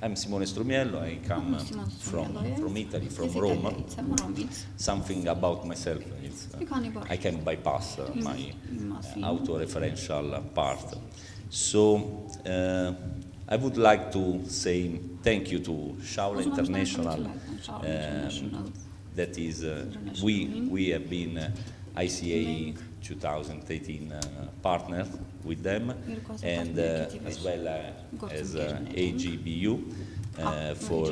I'm Simone Strummiello. I come from Italy, from Rome. Something about myself is I can bypass my auto-referential part. So I would like to say thank you to Shaula International. That is, we have been ICAE 2018 partner with them, and as well as AGBU for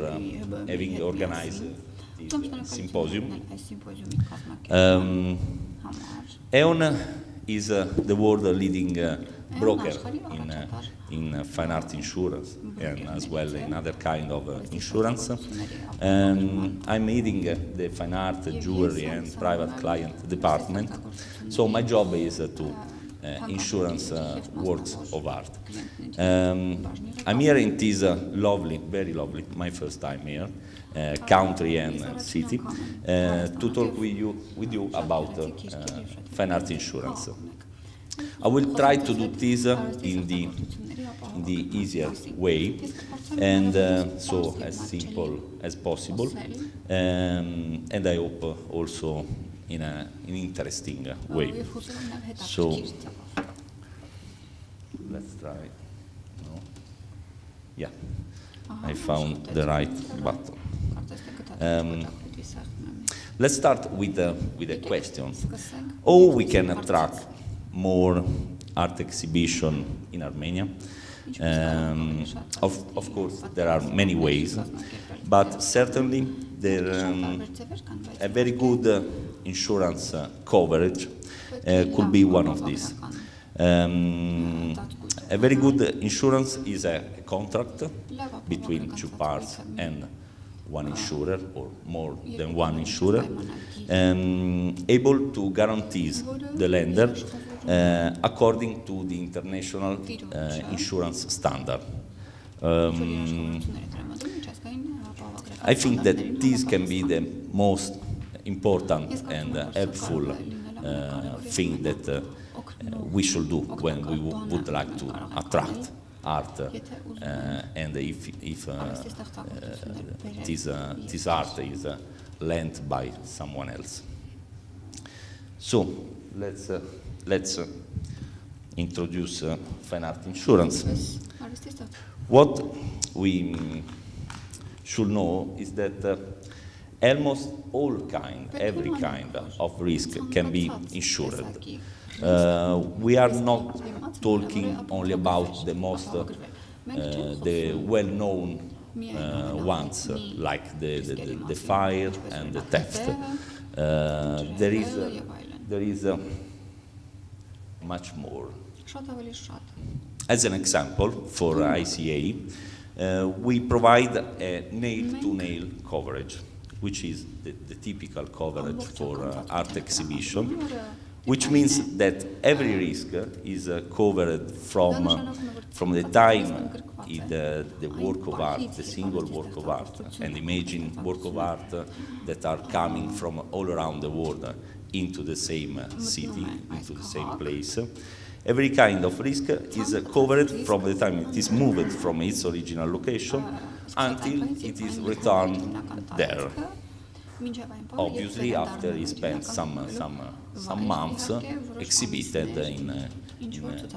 having organized this symposium. Aon is the world leading broker in fine art insurance and as well in other kind of insurance. I'm leading the fine art, jewelry and private client department. So my job is to insurance works of art. I'm here in this lovely, very lovely, my first time here, country and city, to talk with you about fine art insurance. I will try to do this in the easier way and so as simple as possible, and I hope also in an interesting way. So let's try. No? Yeah, I found the right button. Let's start with a question: how we can attract more art exhibition in Armenia? Of course, there are many ways, but certainly a very good insurance coverage could be one of these. A very good insurance is a contract between two parts and one insurer or more than one insurer, able to guarantee the lender according to the international insurance standard. I think that this can be the most important and helpful thing that we should do when we would like to attract art, and if this art is lent by someone else. So let's introduce fine art insurance. What we should know is that almost every kind of risk can be insured. We are not talking only about the most, the well-known ones, like the fire and the theft. There is much more. As an example, for ICA, we provide a nail-to-nail coverage, which is the typical coverage for art exhibition, which means that every risk is covered from the time the work of art, the single work of art, and imagine work of art that are coming from all around the world into the same city, into the same place. Every kind of risk is covered from the time it is moved from its original location until it is returned there. Obviously, after he spent some months exhibited in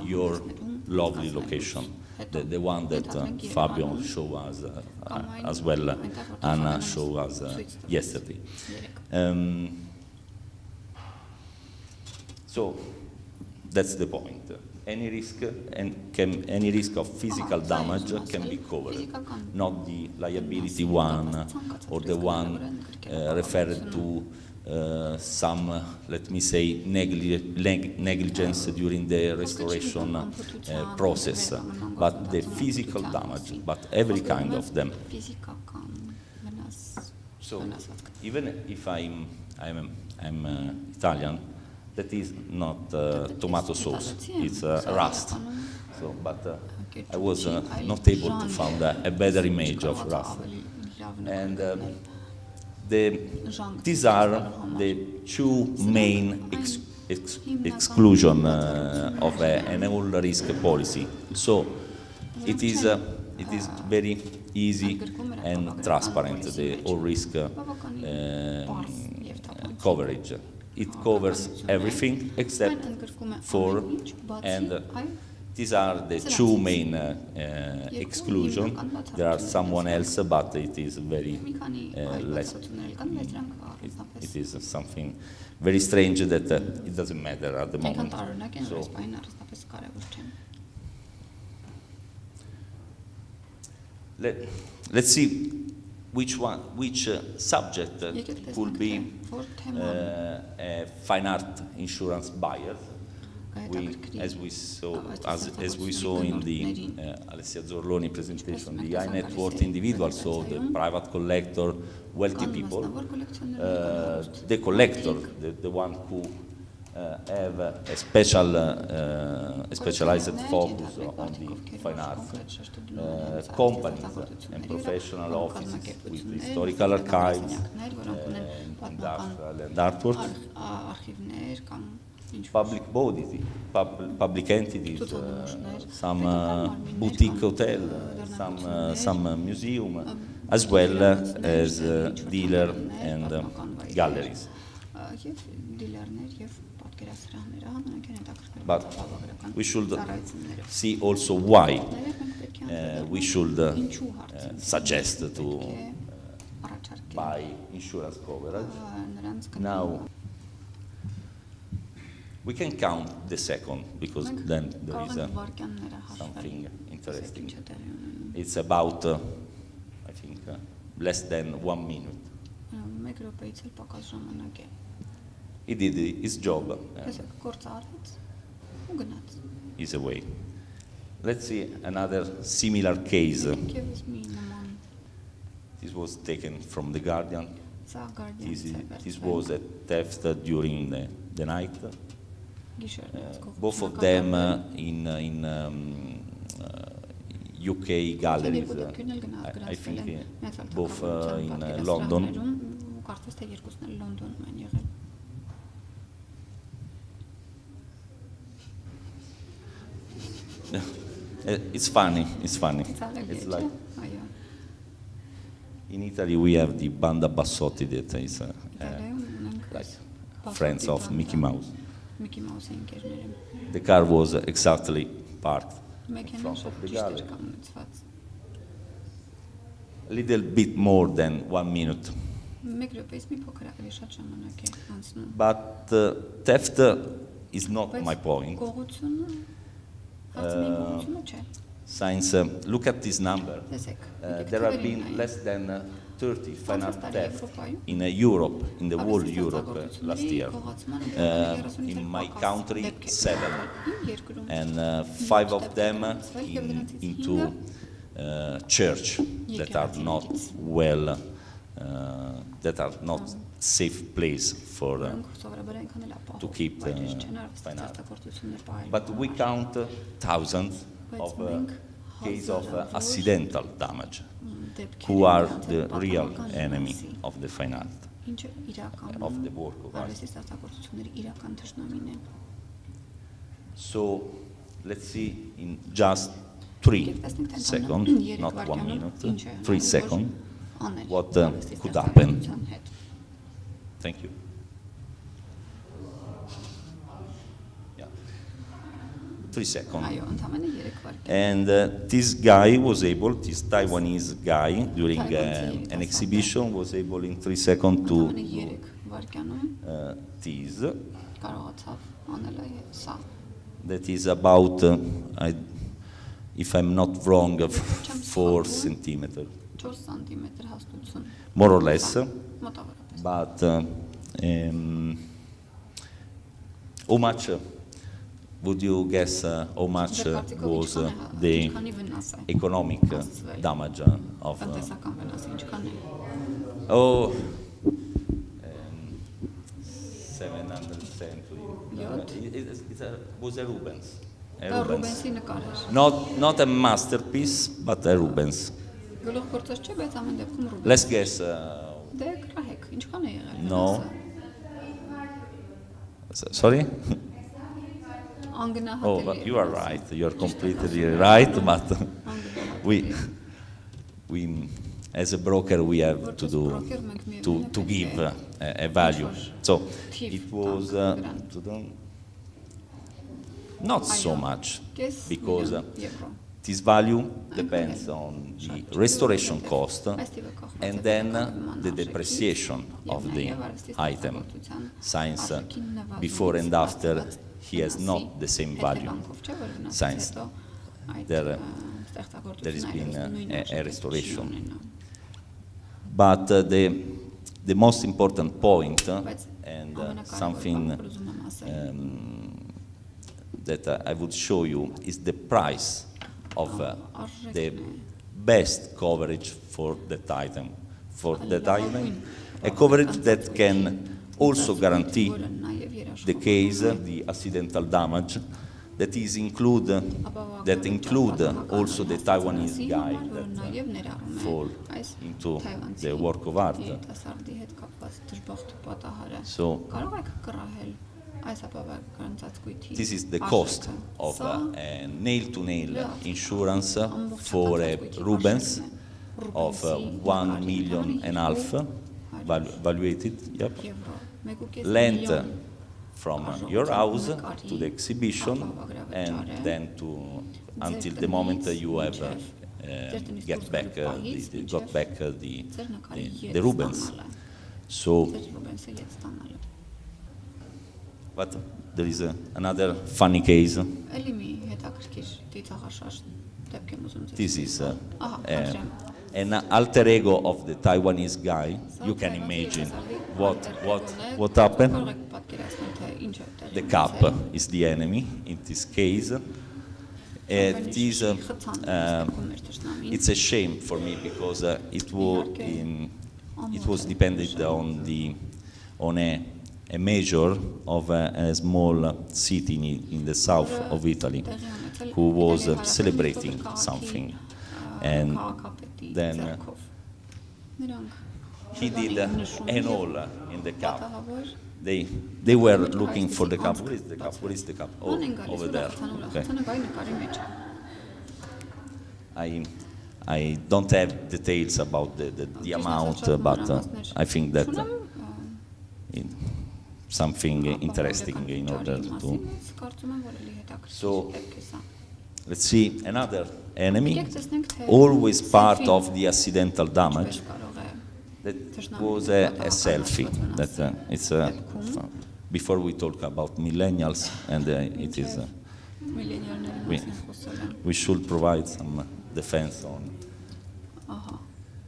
your lovely location, the one that Fabio showed us as well, Anna showed us yesterday. So that's the point. Any risk any risk of physical damage can be covered, not the liability one or the one referred to some, let me say, negligence during the restoration process, but the physical damage, but every kind of them. So even if I'm Italian, that is not tomato sauce, it's rust. So, but I was not able to find a better image of rust. And these are the two main exclusion of an all risk policy. So it is very easy and transparent, the all risk coverage. It covers everything except for, and these are the two main exclusions. There are someone else, but it is very less. It is something very strange that it doesn't matter at the moment. So, let's see which subject could be a fine art insurance buyer. As we saw in the Alessia Zorloni presentation, the high net worth individuals, so the private collector, wealthy people, the collector, the one who have a specialized focus on the fine arts, companies and professional offices with historical archives, industrial and artwork, public bodies, public entities, some boutique hotel, some museum, as well as dealer and galleries. But we should see also why we should suggest to buy insurance coverage. Now, we can count the second, because then there is something interesting. It's about, I think, less than 1 minute. He did his job. Is away. Let's see another similar case. This was taken from The Guardian. This was a theft during the night. Both of them in UK galleries, I think both in London. It's funny. It's like in Italy we have the Banda Bassotti that is like friends of Mickey Mouse. The car was exactly parked in front of the gallery. A little bit more than 1 minute. But theft is not my point. Since, look at this number. There have been less than 30 fine art thefts in Europe, in the whole Europe last year. In my country, 7. And 5 of them into church that are not well, that are not safe place for to keep fine art. But we count thousands of cases of accidental damage, who are the real enemy of the fine art, of the work of art. So let's see in just 3 seconds, not 1 minute, 3 seconds, what could happen. Thank you. Yeah. 3 seconds. And this guy was able, this Taiwanese guy, during an exhibition, was able in 3 seconds to do this. That is about, if I'm not wrong, 4 centimeters. More or less. But how much would you guess how much was the economic damage of 700 centuries? It was a Rubens. Not a masterpiece, but a Rubens. Let's guess. No. Sorry? Oh, but you are right. You are completely right. But as a broker, we have to give a value. So it was not so much, because this value depends on the restoration cost and then the depreciation of the item, since before and after he has not the same value, since there has been a restoration. But the most important point, and something that I would show you, is the price of the best coverage for that item. For that item, a coverage that can also guarantee the case, the accidental damage, that include also the Taiwanese guy that fall into the work of art. So this is the cost of a nail-to-nail insurance for a Rubens of 1.5 million valuated. Yep. Length from your house to the exhibition, and then until the moment you have got back the Rubens. So, but there is another funny case. This is an alter ego of the Taiwanese guy. You can imagine what happened. The cap is the enemy in this case. It's a shame for me, because it was dependent on a major of a small city in the south of Italy, who was celebrating something, and then he did an hole in the cap. They were looking for the cup. Where is the cup? Where is the cup? Oh, over there. Okay. I don't have details about the amount, but I think that something interesting in order to. So let's see another enemy, always part of the accidental damage. That was a selfie. That it's before we talk about millennials, and it is. We should provide some defense on.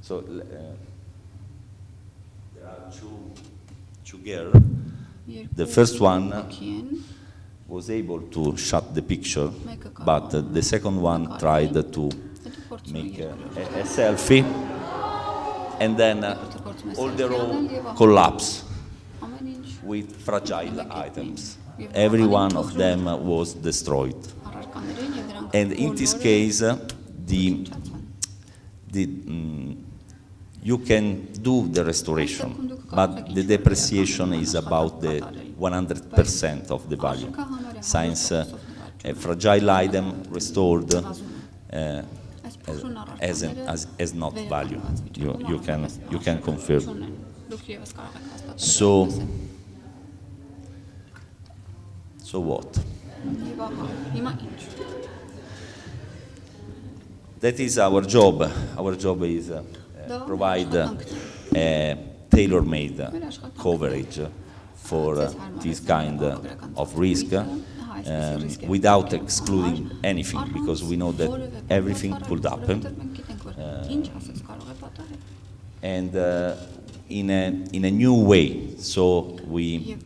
So there are two girls. The first one was able to shut the picture, but the second one tried to make a selfie, and then all the row collapsed with fragile items. Every one of them was destroyed. And in this case, you can do the restoration, but the depreciation is about the 100% of the value, since a fragile item restored as not value. You can confirm. So what? That is our job. Our job is provide a tailor-made coverage for this kind of risk, without excluding anything, because we know that everything could happen, and in a new way. So we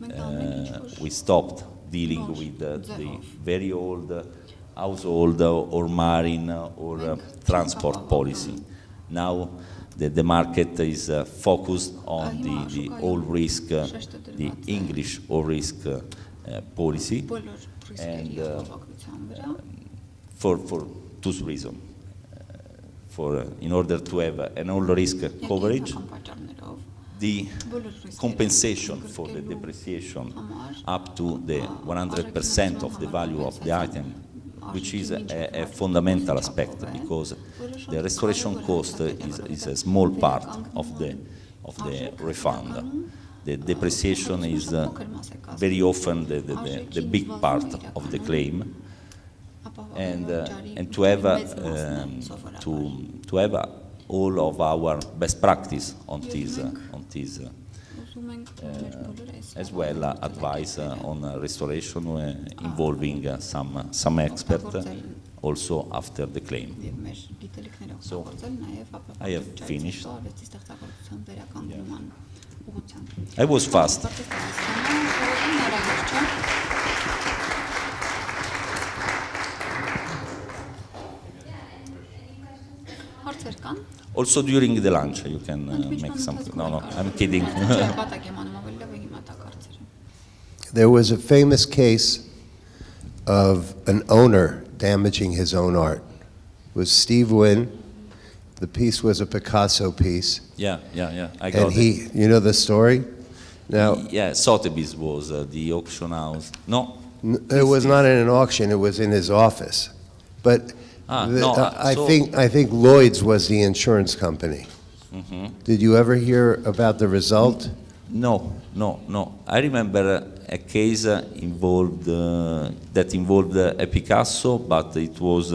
stopped dealing with the very old household or marine or transport policy. Now the market is focused on the all risk, the English all risk policy, and for two reasons. In order to have an all risk coverage, the compensation for the depreciation up to the 100% of the value of the item which is a fundamental aspect, because the restoration cost is a small part of the refund. The depreciation is very often the big part of the claim, and to have all of our best practice on this as well advice on restoration involving some expert also after the claim. So I have finished. Yeah. I was fast. Also during the lunch you can make something. No, I'm kidding. There was a famous case of an owner damaging his own art. It was Steve Wynn. The piece was a Picasso piece. Yeah. I got it. You know the story? Now, yeah, Sotheby's was the auction house. No, it was not in an auction. It was in his office. But I think Lloyd's was the insurance company. Mm-hmm. Did you ever hear about the result? No. I remember a case involved that involved a Picasso, but it was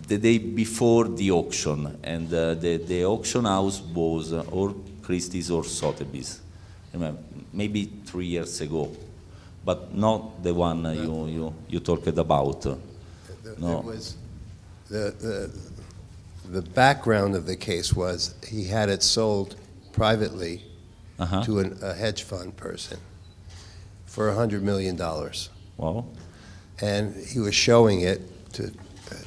the day before the auction, and the auction house was or Christie's or Sotheby's. Remember, maybe 3 years ago, but not the one you talked about. No. It was the background of the case was he had it sold privately to a hedge fund person for $100 million. Wow. And he was showing it to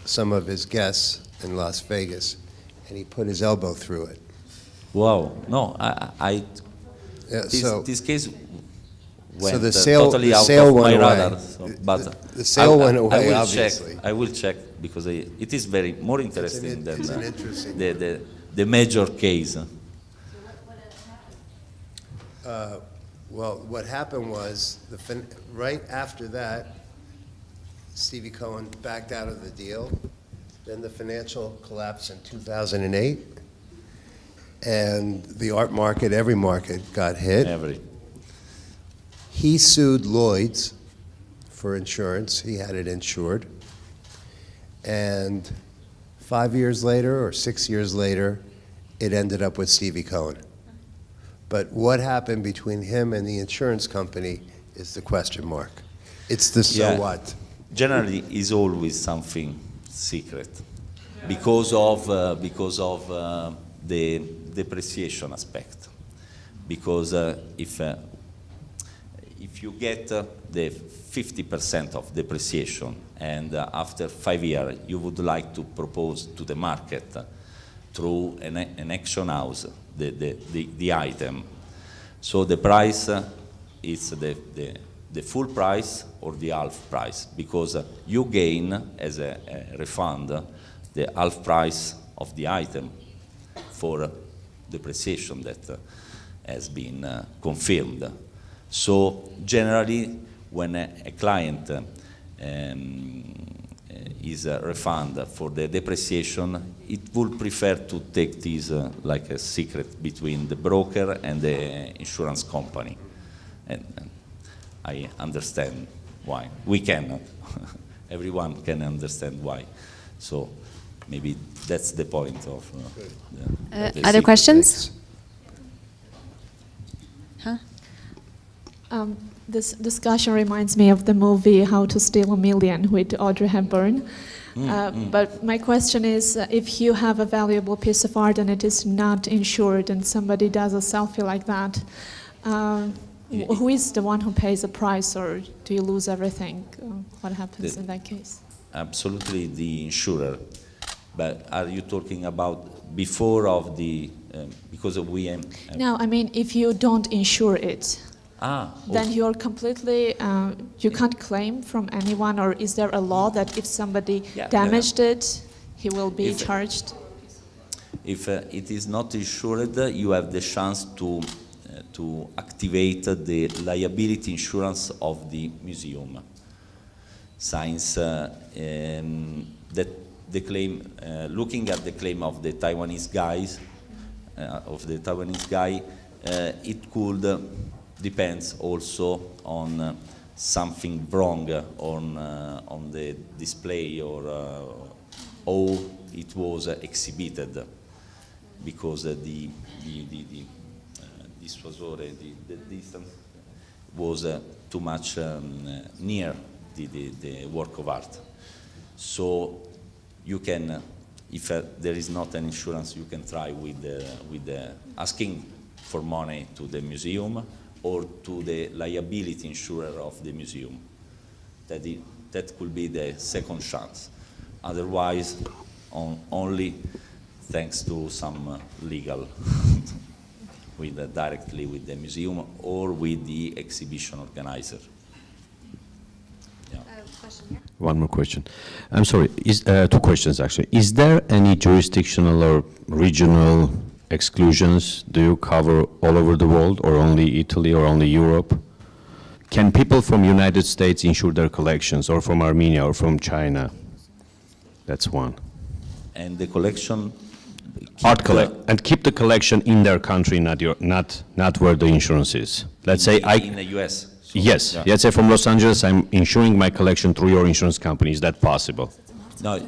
some of his guests in Las Vegas, and he put his elbow through it. Wow. No, this case went totally out of my radar. So, but the sale went away, obviously. I will check, because it is very more interesting than the major case. Well, what happened was, right after that, Stevie Cohen backed out of the deal. Then the financial collapse in 2008, and the art market, every market got hit. He sued Lloyd's for insurance. He had it insured. And 5 years later or 6 years later, it ended up with Stevie Cohen. But what happened between him and the insurance company is the question mark. It's the so what. Generally, is always something secret because of the depreciation aspect. Because if you get the 50% of depreciation, and after 5 years you would like to propose to the market through an auction house the item, so the price is the full price or the half price, because you gain as a refund the half price of the item for depreciation that has been confirmed. So generally, when a client is a refund for the depreciation, it would prefer to take this like a secret between the broker and the insurance company. And I understand why. We cannot. Everyone can understand why. So maybe that's the point of the other questions? Huh? This discussion reminds me of the movie How to Steal a Million with Audrey Hepburn. But my question is, if you have a valuable piece of art and it is not insured and somebody does a selfie like that, who is the one who pays the price, or do you lose everything? What happens in that case? Absolutely the insurer. But are you talking about before of the, because of we... No, I mean, if you don't insure it, then you're completely, you can't claim from anyone, or is there a law that if somebody damaged it, he will be charged? If it is not insured, you have the chance to activate the liability insurance of the museum. since that the claim, looking at the claim of the Taiwanese guys, it could depends also on something wrong on the display or how it was exhibited, because the distance was too much near the work of art. So you can, if there is not an insurance, you can try with asking for money to the museum or to the liability insurer of the museum. That could be the second chance. Otherwise, only thanks to some legal, directly with the museum or with the exhibition organizer. Yeah. Question here. One more question. I'm sorry, two questions actually. Is there any jurisdictional or regional exclusions? Do you cover all over the world, or only Italy, or only Europe? Can people from United States insure their collections, or from Armenia, or from China? That's one. And the collection... And keep the collection in their country, not where the insurance is. Let's say in the US. So, yes. yeah. Let's say from Los Angeles, I'm insuring my collection through your insurance company. Is that possible? No,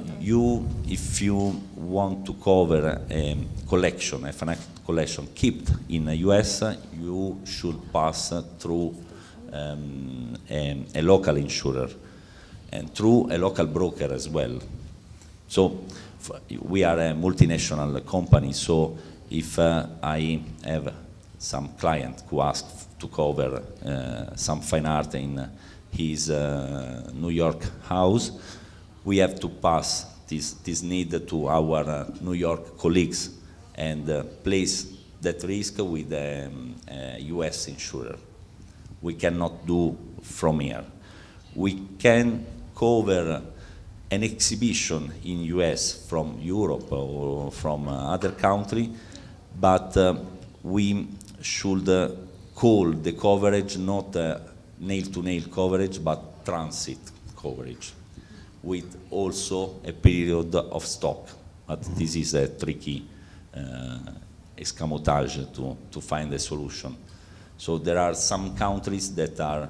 if you want to cover a collection, a financial collection kept in the US, you should pass through a local insurer and through a local broker as well. So we are a multinational company, so if I have some client who asks to cover some fine art in his New York house, we have to pass this need to our New York colleagues and place that risk with a US insurer. We cannot do from here. We can cover an exhibition in US from Europe or from other country, but we should call the coverage not nail-to-nail coverage, but transit coverage, with also a period of stock. But this is a tricky escamotage to find a solution. So there are some countries that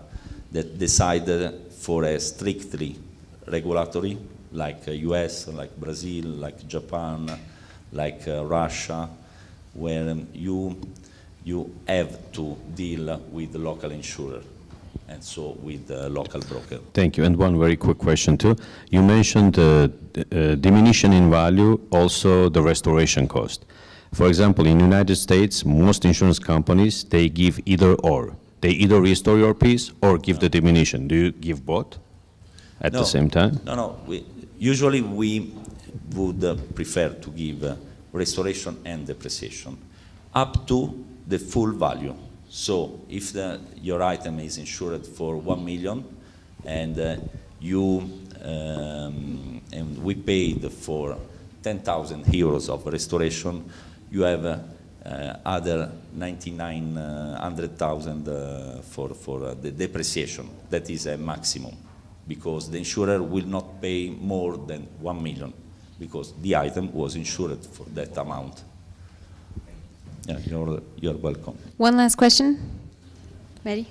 decide for a strictly regulatory, like US, like Brazil, like Japan, like Russia, where you have to deal with the local insurer, and so with the local broker. Thank you. And one very quick question too. You mentioned diminution in value, also the restoration cost. For example, in the United States, most insurance companies, they give either or. They either restore your piece or give the diminution. Do you give both at the same time? No. Usually we would prefer to give restoration and depreciation up to the full value. So if your item is insured for 1 million and and we paid for 10,000 euros of restoration, you have other 9,900,000 for the depreciation. That is a maximum, because the insurer will not pay more than 1 million, because the item was insured for that amount. Yeah, you're welcome. One last question. Ready?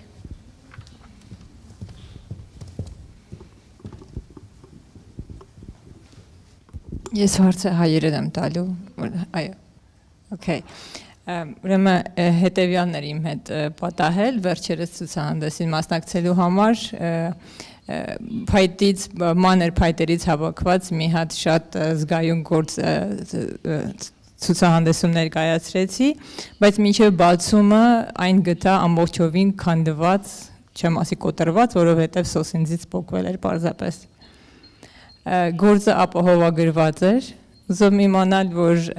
Ես հարցը հայերեն եմ տալու, այո, okay. Ուրեմն հետևյալն էր իմ հետ պատահել, վերջերս ցուցահանդեսին մասնակցելու համար փայտից, մանր փայտերից հավաքված մի հատ շատ զգայուն գործ ցուցահանդեսում ներկայացրեցի, բայց մինչև բացումը այն գտա ամբողջովին քանդված, չեմ ասի կոտրված, որովհետև սոսինձից պոկվել էր պարզապես։ Գործը ապահովագրված էր, ուզում իմանալ, որ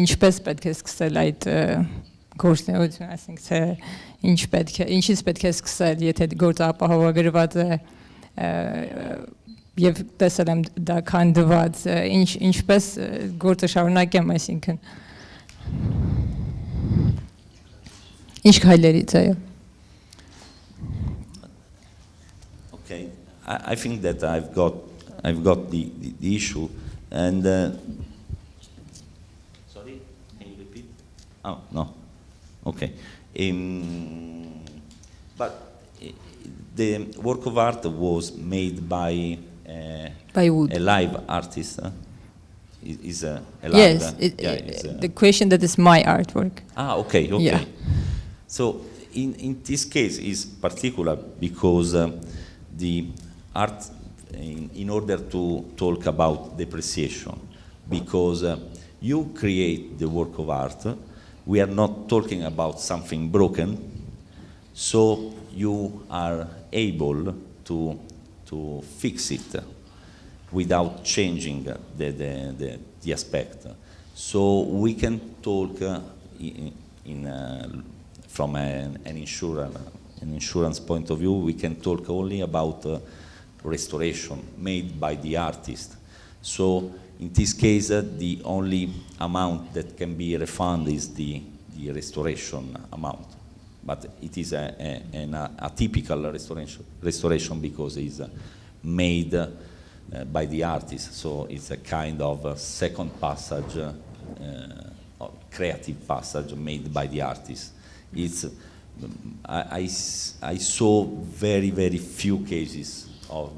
ինչպես պետք է սկսել այդ գործունեությունը, այսինքն թե ինչից պետք է սկսել, եթե գործը ապահովագրված է եւ տեսել եմ դա քանդված, ինչպես գործը շարունակեմ, այսինքն ինչ քայլերից այո։ Okay. I think that I've got the issue, and sorry, can you repeat? Oh no, okay. But the work of art was made by wood. a live artist. Is a live, Yes, the question that is my artwork. Ah, okay. Yeah. So in this case is particular because the art, in order to talk about depreciation, because you create the work of art, we are not talking about something broken, so you are able to fix it without changing the aspect. So we can talk from an insurance point of view, we can talk only about restoration made by the artist. So in this case, the only amount that can be refunded is the restoration amount. But it is a typical restoration because it's made by the artist. So it's a kind of second passage, creative passage made by the artist. It's, I saw very, very few cases of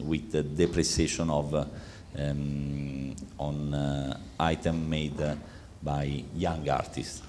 with the depreciation of on item made by young artists.